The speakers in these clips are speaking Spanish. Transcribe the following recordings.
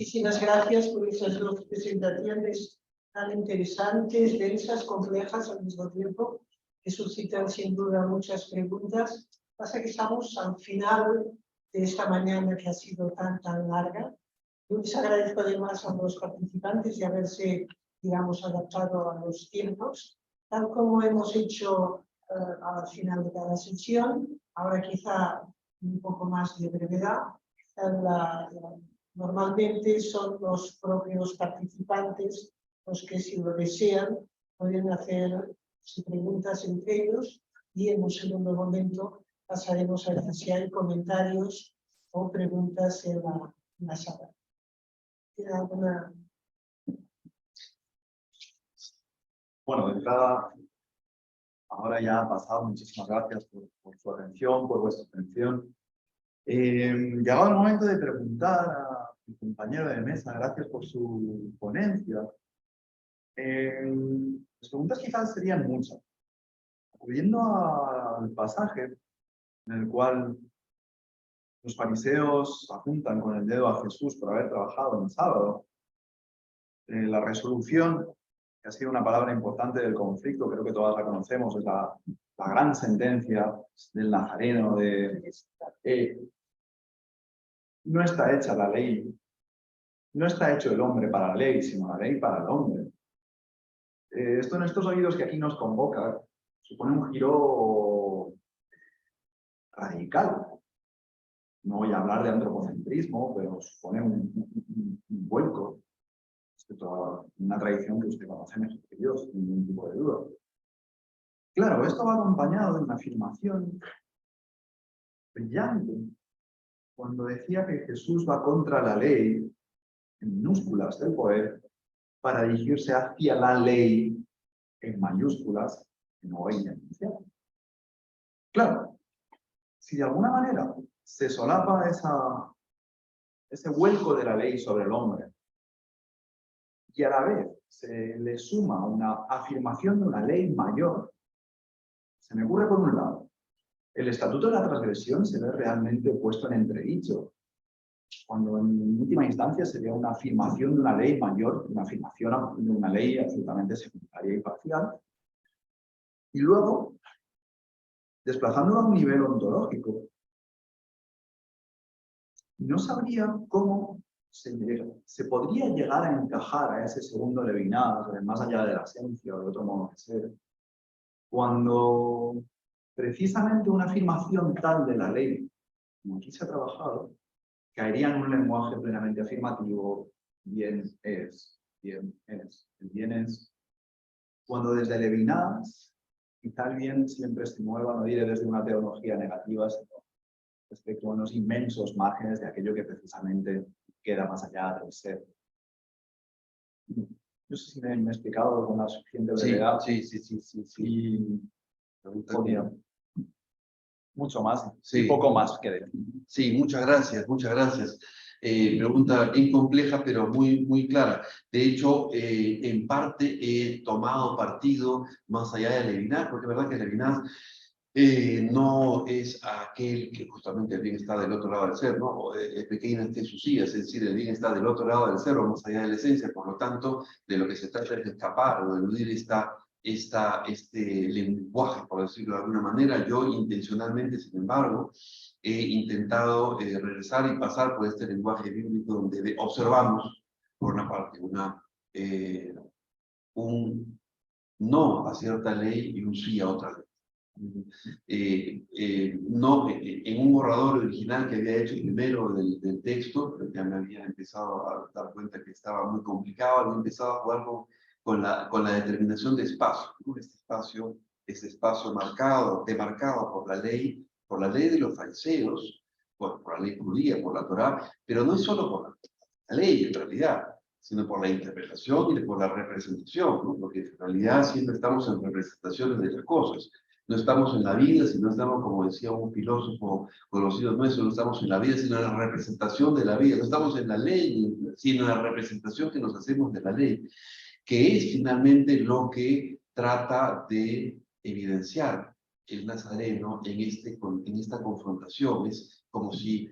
Muchísimas gracias por esas dos presentaciones tan interesantes, densas, complejas al mismo tiempo, que suscitan sin duda muchas preguntas. Pasa que estamos al final de esta mañana que ha sido tan larga. Yo les agradezco además a los participantes de haberse, digamos, adaptado a los tiempos, tal como hemos hecho al final de cada sesión. Ahora quizá un poco más de brevedad. Normalmente son los propios participantes los que, si lo desean, pueden hacer preguntas entre ellos y en un segundo momento pasaremos a ver si hay comentarios o preguntas en la sala. ¿Tiene alguna? Bueno, de entrada, ahora ya ha pasado. Muchísimas gracias por su atención, por vuestra atención. Llegado el momento de preguntar a mi compañero de mesa, gracias por su ponencia. Las preguntas quizás serían muchas. Acudiendo al pasaje en el cual los fariseos apuntan con el dedo a Jesús por haber trabajado en sábado, la resolución, que ha sido una palabra importante del conflicto, creo que todas la conocemos, es la gran sentencia del Nazareno de no está hecha la ley, no está hecho el hombre para la ley, sino la ley para el hombre. Esto en estos oídos que aquí nos convoca supone un giro radical. No voy a hablar de antropocentrismo, pero supone un vuelco respecto a una tradición que usted conoce mejor que yo, sin ningún tipo de duda. Claro, esto va acompañado de una afirmación brillante cuando decía que Jesús va contra la ley, en minúsculas del poder, para dirigirse hacia la ley, en mayúsculas, que no hay enunciar. Claro, si de alguna manera se solapa ese vuelco de la ley sobre el hombre, y a la vez se le suma una afirmación de una ley mayor, se me ocurre por un lado, el estatuto de la transgresión se ve realmente puesto en entredicho, cuando en última instancia sería una afirmación de una ley mayor, una afirmación de una ley absolutamente secundaria y parcial. Y luego, desplazándolo a un nivel ontológico, no sabría cómo se podría llegar a encajar a ese segundo Levinas, más allá de la esencia o de otro modo de ser, cuando precisamente una afirmación tal de la ley, como aquí se ha trabajado, caería en un lenguaje plenamente afirmativo, bien es, bien es, el bien es. Cuando desde Levinas, quizá el bien siempre se mueva, no diré desde una teología negativa, sino respecto a unos inmensos márgenes de aquello que precisamente queda más allá del ser. No sé si me he explicado con la suficiente brevedad. Sí. Podría mucho más, sí. Y poco más que decir. Sí, muchas gracias, muchas gracias. Pregunta incompleja, pero muy clara. De hecho, en parte he tomado partido más allá de Levinas, porque es verdad que Levinas no es aquel que justamente el bien está del otro lado del ser, ¿no? Pequeña entre sus sillas, es decir, el bien está del otro lado del ser, o más allá de la esencia. Por lo tanto, de lo que se trata es de escapar o de eludir este lenguaje, por decirlo de alguna manera. Yo intencionalmente, sin embargo, he intentado regresar y pasar por este lenguaje bíblico donde observamos, por una parte, un no a cierta ley y un sí a otra ley. No, en un borrador original que había hecho primero del texto, pero ya me había empezado a dar cuenta que estaba muy complicado, había empezado a jugar con la determinación de espacio, ¿no? Este espacio marcado, demarcado por la ley de los fariseos, por la ley judía, por la Torá, pero no es solo por la ley en realidad, sino por la interpretación y por la representación, ¿no? Porque en realidad siempre estamos en representaciones de las cosas. No estamos en la vida, sino estamos, como decía un filósofo conocido nuestro, no estamos en la vida, sino en la representación de la vida. No estamos en la ley, sino en la representación que nos hacemos de la ley, que es finalmente lo que trata de evidenciar el Nazareno en esta confrontación. Es como si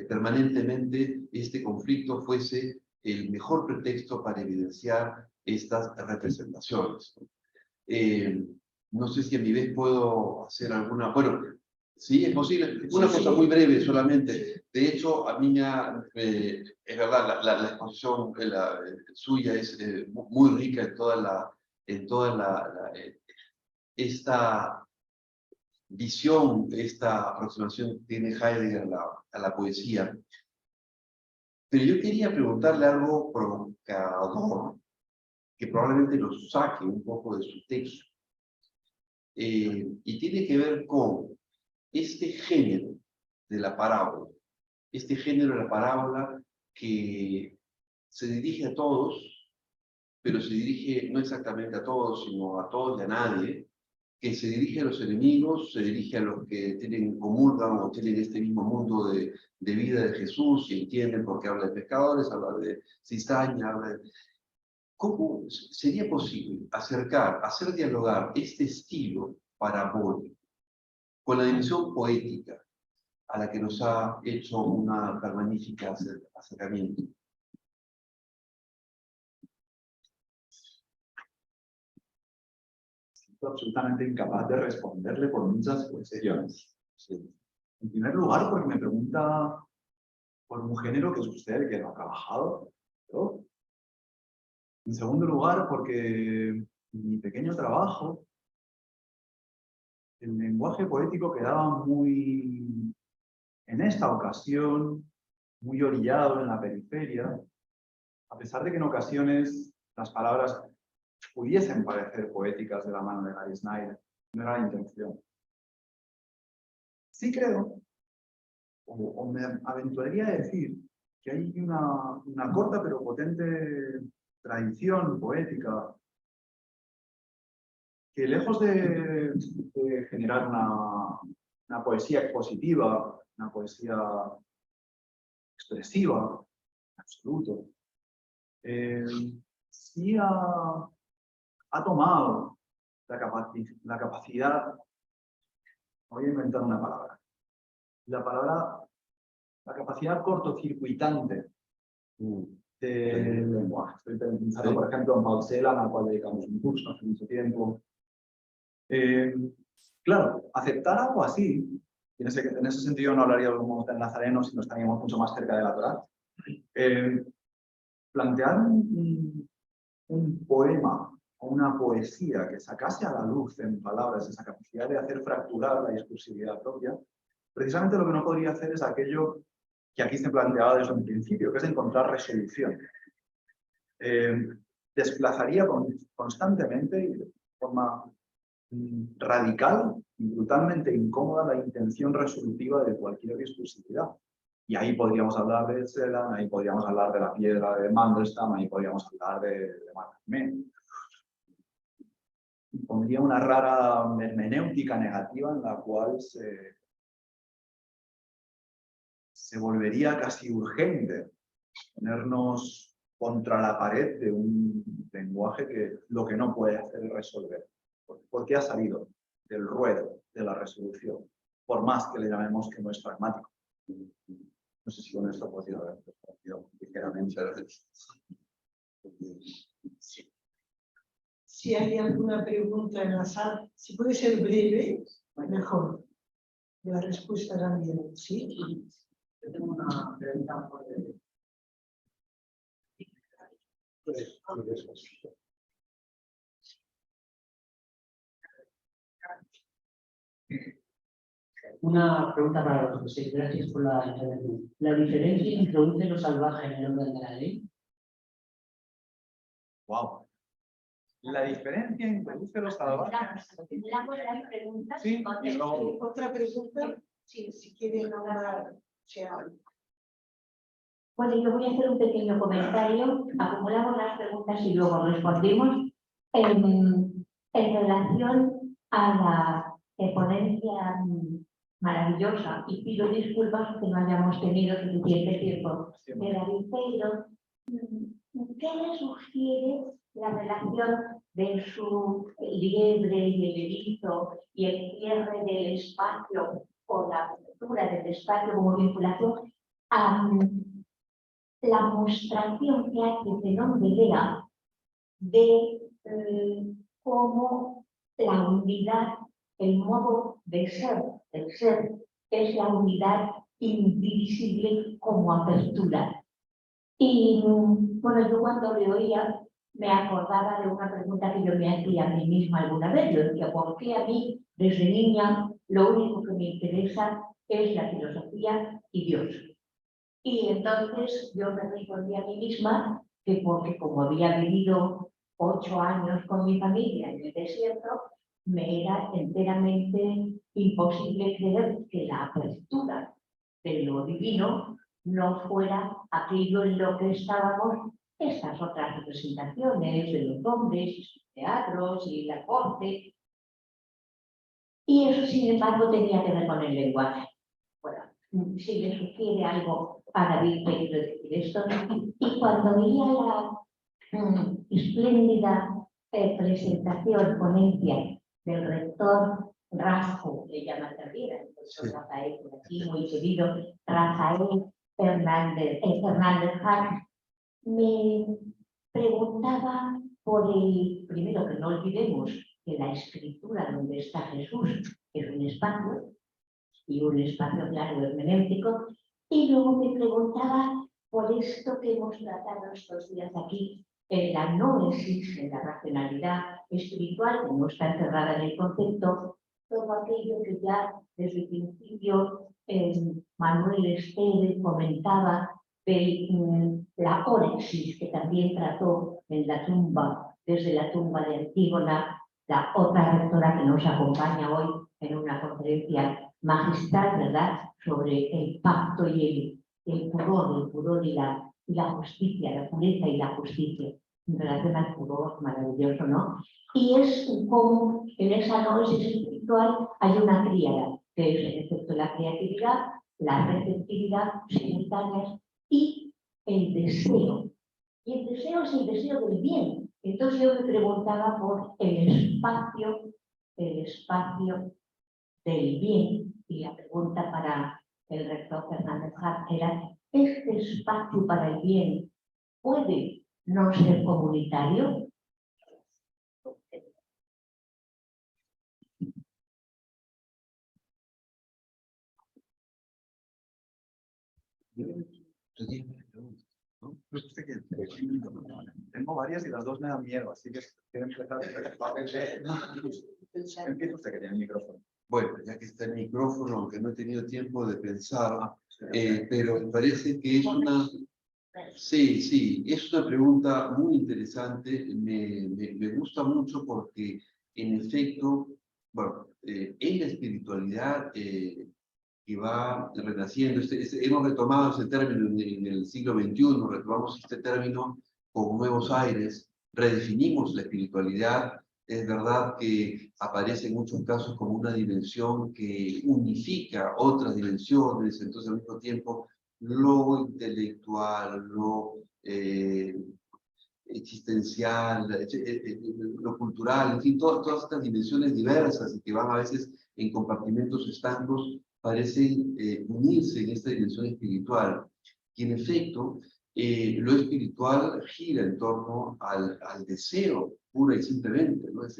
permanentemente este conflicto fuese el mejor pretexto para evidenciar estas representaciones. No sé si a mi vez puedo hacer alguna... Bueno, sí, es posible. Una cosa muy breve solamente. De hecho, a mí es verdad, la exposición suya es muy rica en toda esta visión, esta aproximación que tiene Heidegger a la poesía. Pero yo quería preguntarle algo provocador, que probablemente lo saque un poco de su texto. Y tiene que ver con este género de la parábola. Este género de la parábola que se dirige a todos, pero se dirige no exactamente a todos, sino a todos y a nadie, que se dirige a los enemigos, se dirige a los que comulgan o tienen este mismo mundo de vida de Jesús y entienden por qué habla de pescadores, habla de cizaña, habla de... ¿Cómo sería posible hacer dialogar este estilo parabólico con la dimensión poética a la que nos ha hecho una tan magnífica acercamiento? Absolutamente incapaz de responderle por muchas cuestiones. Sí. En primer lugar, porque me pregunta por un género que es usted el que no ha trabajado, ¿no? En segundo lugar, porque en mi pequeño trabajo, el lenguaje poético quedaba muy, en esta ocasión, muy orillado en la periferia, a pesar de que en ocasiones las palabras pudiesen parecer poéticas de la mano de Gary Snyder. No era la intención. Sí creo, o me aventuraría a decir, que hay una corta pero potente tradición poética que lejos de generar una poesía expositiva, una poesía expresiva, en absoluto, sí ha tomado la capacidad, voy a inventar una palabra, la capacidad cortocircuitante del lenguaje. Estoy pensando, por ejemplo, en Paul Celan, al cual dedicamos un curso hace mucho tiempo. Claro, aceptar algo así, en ese sentido no hablaríamos del Nazareno, sino estaríamos mucho más cerca de la Torá. Plantear un poema o una poesía que sacase a la luz en palabras esa capacidad de hacer fracturar la discursividad propia, precisamente lo que no podría hacer es aquello que aquí se planteaba desde un principio, que es encontrar resolución. Desplazaría constantemente y de forma radical y brutalmente incómoda la intención resolutiva de cualquier discursividad. Y ahí podríamos hablar de Celan, ahí podríamos hablar de la piedra de Mandelstam, ahí podríamos hablar de Mallarmé. Pondría una rara hermenéutica negativa en la cual se volvería casi urgente ponernos contra la pared de un lenguaje que lo que no puede hacer es resolver. Porque ha salido del ruedo de la resolución, por más que le llamemos que no es pragmático. No sé si con esto podría haber respondido ligeramente. Sí. Si hay alguna pregunta en la sala, si puede ser breve, mejor. La respuesta también, ¿sí? Yo tengo una pregunta por Una pregunta para los dos. Gracias por la intervención. ¿La diferencia introduce lo salvaje en el orden de la ley? Wow. La diferencia introduce los salvajes. Acumulamos las preguntas. Sí, y luego... Otra pregunta, si quieren hablar, se habla. Bueno, yo voy a hacer un pequeño comentario. Acumulamos las preguntas y luego respondimos. En relación a la ponencia maravillosa, y pido disculpas porque no hayamos tenido suficiente tiempo, de David Peiro, ¿qué le sugiere la relación de su liebre y el erizo y el cierre del espacio o la apertura del espacio como vinculación la mostración que hace Zenón de Lea de cómo la unidad, el modo de ser, el ser, es la unidad indivisible como apertura. Y bueno, yo cuando le oía me acordaba de una pregunta que yo me hacía a mí misma alguna vez. Yo decía, ¿por qué a mí, desde niña, lo único que me interesa es la filosofía y Dios? Y entonces yo me respondí a mí misma que porque como había vivido 8 años con mi familia en el desierto, me era enteramente imposible creer que la apertura de lo divino no fuera aquello en lo que estábamos estas otras representaciones de los hombres, y sus teatros y la corte. Y eso, sin embargo, tenía que ver con el lenguaje. Bueno, si le sugiere algo a David, quiero decir esto. Y cuando veía la espléndida presentación, ponencia del rector Rafa, le llama también, el profesor Rafael, por aquí, muy querido, Rafael Fernández Hart, me preguntaba por el, primero que no olvidemos que la escritura donde está Jesús es un espacio, y un espacio claro hermenéutico, y luego me preguntaba por esto que hemos tratado estos días aquí, en la noesis, en la racionalidad espiritual, que no está encerrada en el concepto, todo aquello que ya desde el principio Manuel Esteve comentaba de la órexis, que también trató en la tumba, desde la tumba de Antígona, la otra rectora que nos acompaña hoy en una conferencia magistral, ¿verdad?, sobre el pacto y el pudor y la justicia, la pureza y la justicia, en relación al pudor maravilloso, ¿no? Y es como en esa noesis espiritual hay una tríada, que es el efecto de la creatividad, la receptividad simultáneas y el deseo. Y el deseo es el deseo del bien. Entonces yo me preguntaba por el espacio del bien, y la pregunta para el rector Fernández Hart era, ¿este espacio para el bien puede no ser comunitario? Tengo varias y las dos me dan miedo, así que quiero empezar. Empieza usted que tiene el micrófono. Bueno, ya que está el micrófono, aunque no he tenido tiempo de pensar, pero me parece que es una... Sí, es una pregunta muy interesante, me gusta mucho porque, en efecto, bueno, en la espiritualidad que va renaciendo, hemos retomado ese término en el siglo XXI, retomamos este término con nuevos aires, redefinimos la espiritualidad. Es verdad que aparece en muchos casos como una dimensión que unifica otras dimensiones, entonces al mismo tiempo lo intelectual, lo existencial, lo cultural, en fin, todas estas dimensiones diversas y que van a veces en compartimentos estancos, parecen unirse en esta dimensión espiritual. Y en efecto, lo espiritual gira en torno al deseo, pura y simplemente, ¿no? Es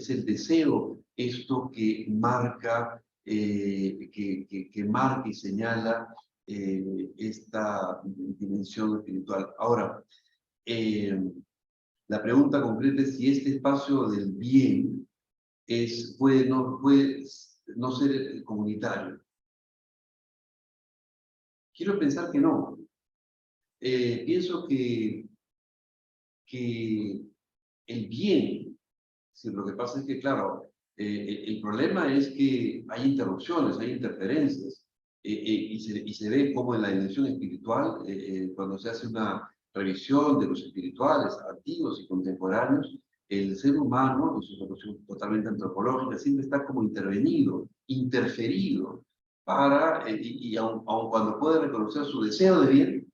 el deseo esto que marca, que marca y señala esta dimensión espiritual. Ahora, la pregunta concreta es si este espacio del bien puede no ser comunitario. Quiero pensar que no. Pienso que el bien, si lo que pasa es que, claro, el problema es que hay interrupciones, hay interferencias, y se ve como en la dimensión espiritual, cuando se hace una revisión de los espirituales antiguos y contemporáneos, el ser humano, y eso es una cuestión totalmente antropológica, siempre está como intervenido, interferido, y aun cuando puede reconocer su deseo de bien,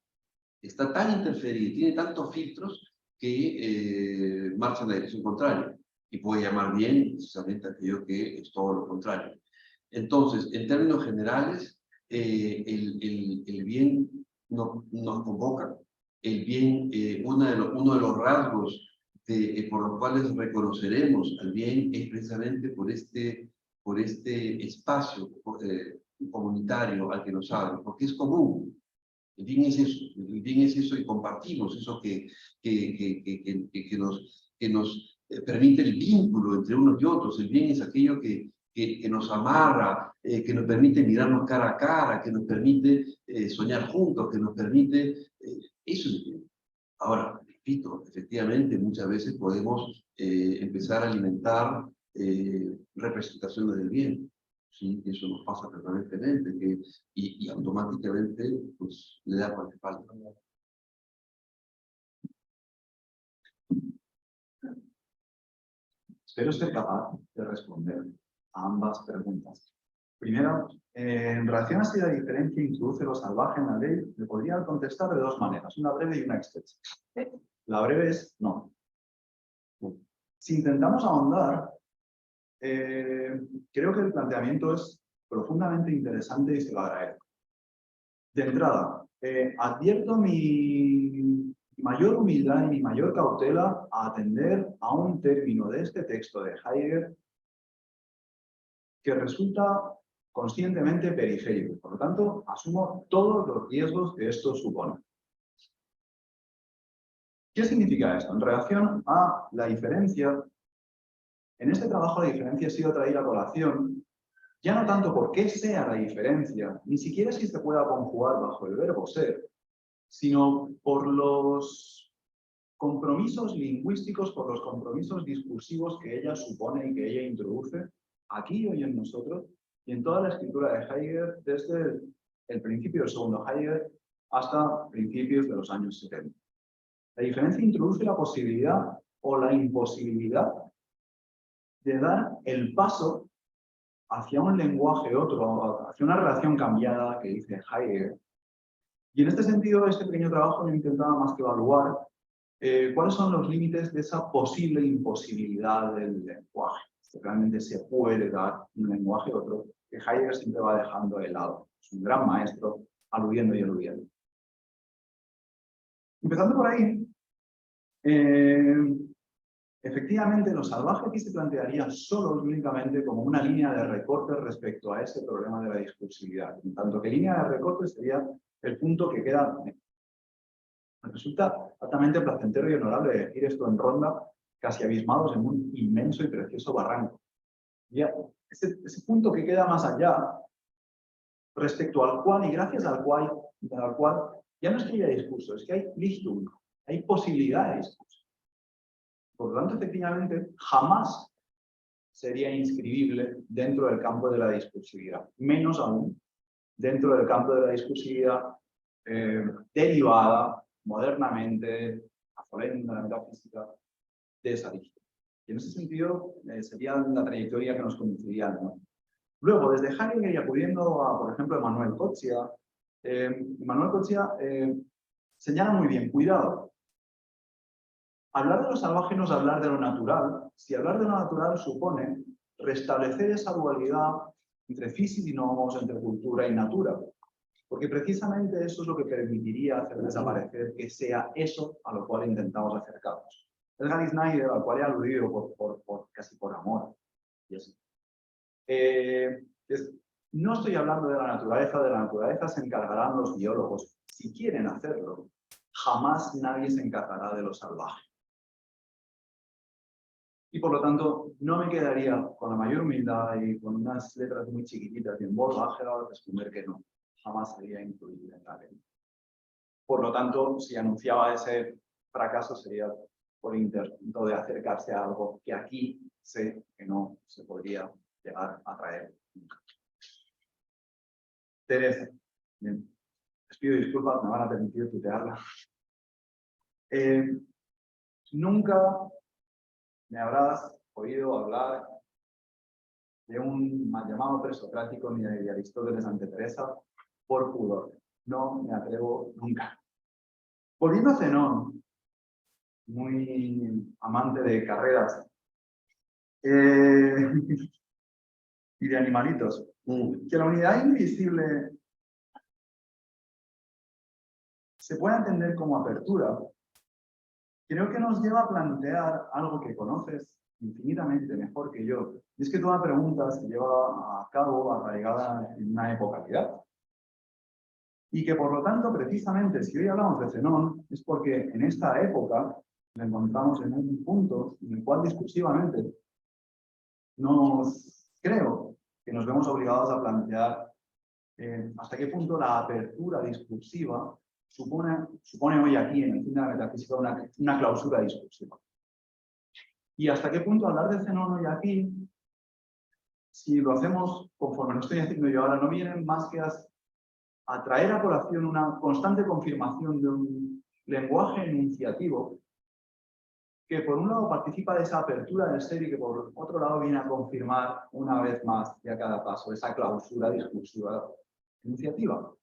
está tan interferido, tiene tantos filtros que marcha en la dirección contraria, y puede llamar bien precisamente aquello que es todo lo contrario. Entonces, en términos generales, el bien nos convoca. El bien, uno de los rasgos por los cuales reconoceremos al bien es precisamente por este espacio comunitario al que nos abre, porque es común. El bien es eso y compartimos eso que nos permite el vínculo entre unos y otros. El bien es aquello que nos amarra, que nos permite mirarnos cara a cara, que nos permite soñar juntos, que nos permite... eso es el bien. Ahora, repito, efectivamente muchas veces podemos empezar a alimentar representaciones del bien. ¿Sí? Eso nos pasa permanentemente y automáticamente pues, le da cualquier falta. Espero ser capaz de responder a ambas preguntas. Primero, en relación a si la diferencia introduce lo salvaje en la ley, le podría contestar de dos maneras, una breve y una extensa. La breve es no. Si intentamos ahondar, creo que el planteamiento es profundamente interesante y se lo agradezco. De entrada, advierto mi mayor humildad y mi mayor cautela a atender a un término de este texto de Heidegger que resulta conscientemente periférico. Por lo tanto, asumo todos los riesgos que esto supone. ¿Qué significa esto? En relación a la diferencia, en este trabajo la diferencia ha sido traída a colación, ya no tanto por qué sea la diferencia, ni siquiera si se pueda conjugar bajo el verbo ser, sino por los compromisos lingüísticos, por los compromisos discursivos que ella supone y que ella introduce aquí hoy en nosotros y en toda la escritura de Heidegger desde el principio del segundo Heidegger hasta principios de los años 70. La diferencia introduce la posibilidad o la imposibilidad de dar el paso hacia un lenguaje otro, hacia una relación cambiada que dice Heidegger. Y en este sentido, este pequeño trabajo yo intentaba más que evaluar cuáles son los límites de esa posible imposibilidad del lenguaje. Si realmente se puede dar un lenguaje otro, que Heidegger siempre va dejando de lado. Es un gran maestro, aludiendo y aludiendo. Empezando por ahí, efectivamente, lo salvaje aquí se plantearía solo y únicamente como una línea de recorte respecto a ese problema de la discursividad. En tanto que línea de recorte sería el punto que queda. Me resulta altamente placentero y honorable decir esto en Ronda, casi abismados en un inmenso y precioso barranco. Ya, ese punto que queda más allá, respecto al cual y gracias al cual ya no es que haya discurso, es que hay Lichtung, hay posibilidad de discurso. Por lo tanto, efectivamente, jamás sería inscribible dentro del campo de la discursividad, menos aún dentro del campo de la discursividad derivada modernamente, aforenda la metafísica, de esa disciplina. Y en ese sentido sería la trayectoria que nos conduciría, ¿no? Luego, desde Heidegger y acudiendo a, por ejemplo, Emmanuel Coetzee, señala muy bien, cuidado. Hablar de lo salvaje no es hablar de lo natural. Si hablar de lo natural supone restablecer esa dualidad entre physis y nomos, entre cultura y natura. Porque precisamente eso es lo que permitiría hacer desaparecer que sea eso a lo cual intentamos acercarnos. El Gary Snyder, al cual he aludido casi por amor. Y así. No estoy hablando de la naturaleza se encargarán los biólogos. Si quieren hacerlo, jamás nadie se encargará de lo salvaje. Y por lo tanto, no me quedaría con la mayor humildad y con unas letras muy chiquititas y en voz baja responder que no. Jamás sería incluido en la ley. Por lo tanto, si anunciaba ese fracaso sería por intento de acercarse a algo que aquí sé que no se podría llegar a traer nunca. Teresa, bien. Les pido disculpas, me van a permitir tutearla. Nunca me habrás oído hablar de un mal llamado presocrático ni de Aristóteles ante Teresa por pudor. No me atrevo nunca. Volviendo a Zenón, muy amante de carreras y de animalitos, que la unidad indivisible se puede entender como apertura, creo que nos lleva a plantear algo que conoces infinitamente mejor que yo. Y es que toda pregunta se lleva a cabo arraigada en una epocalidad. Y que por lo tanto, precisamente, si hoy hablamos de Zenón, es porque en esta época nos encontramos en un punto en el cual discursivamente creo que nos vemos obligados a plantear hasta qué punto la apertura discursiva supone hoy aquí, en el fin de la metafísica, una clausura discursiva. Y hasta qué punto hablar de Zenón hoy aquí, si lo hacemos conforme lo estoy haciendo yo ahora, no vienen más que a traer a colación una constante confirmación de un lenguaje enunciativo que por un lado participa de esa apertura del ser y que por otro lado viene a confirmar una vez más y a cada paso esa clausura discursiva enunciativa.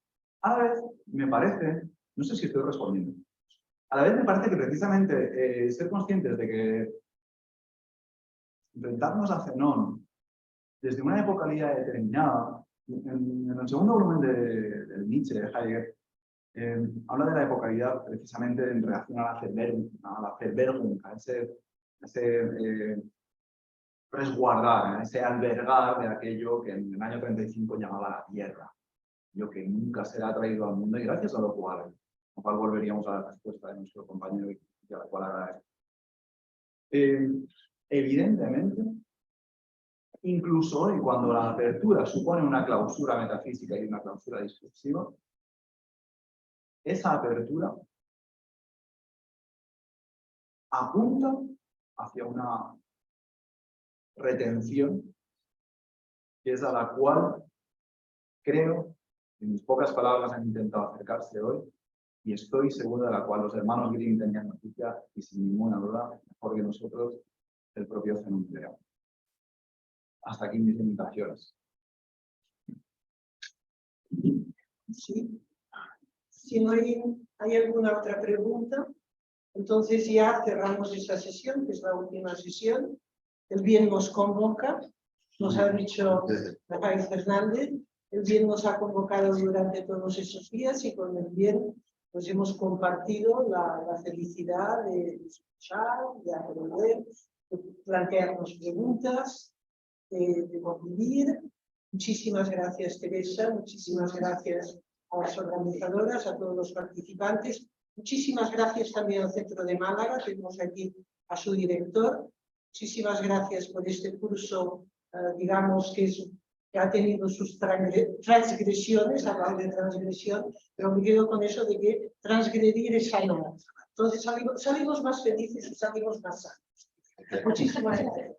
A la vez me parece, no sé si estoy respondiendo, a la vez me parece que precisamente ser conscientes de que enfrentarnos a Zenón desde una epocalidad determinada, en el segundo volumen de Nietzsche, de Heidegger, habla de la epocalidad precisamente en relación a la Verbergung, a ese resguardar, a ese albergar de aquello que en el año 35 llamaba la tierra, lo que nunca será traído al mundo y gracias a lo cual volveríamos a la respuesta de nuestro compañero y a la cual agradezco. Evidentemente, incluso hoy, cuando la apertura supone una clausura metafísica y una clausura discursiva, esa apertura apunta hacia una retención que es a la cual creo, en mis pocas palabras han intentado acercarse hoy, y estoy seguro de la cual los hermanos Grimm tenían noticia y sin ninguna duda, mejor que nosotros, el propio Zenón. Hasta aquí mis limitaciones. Sí. Si no hay alguna otra pregunta, entonces ya cerramos esta sesión, que es la última sesión. El bien nos convoca, nos ha dicho Rafael Fernández, el bien nos ha convocado durante todos esos días y con el bien pues hemos compartido la felicidad de escuchar, de aprender, de plantearnos preguntas, de convivir. Muchísimas gracias, Teresa, muchísimas gracias a las organizadoras, a todos los participantes. Muchísimas gracias también al Centro de Málaga, tenemos aquí a su director. Muchísimas gracias por este curso, digamos que ha tenido sus transgresiones, hablar de transgresión, pero me quedo con eso de que transgredir es sanar. Entonces salimos más felices y salimos más sanos. Muchísimas gracias.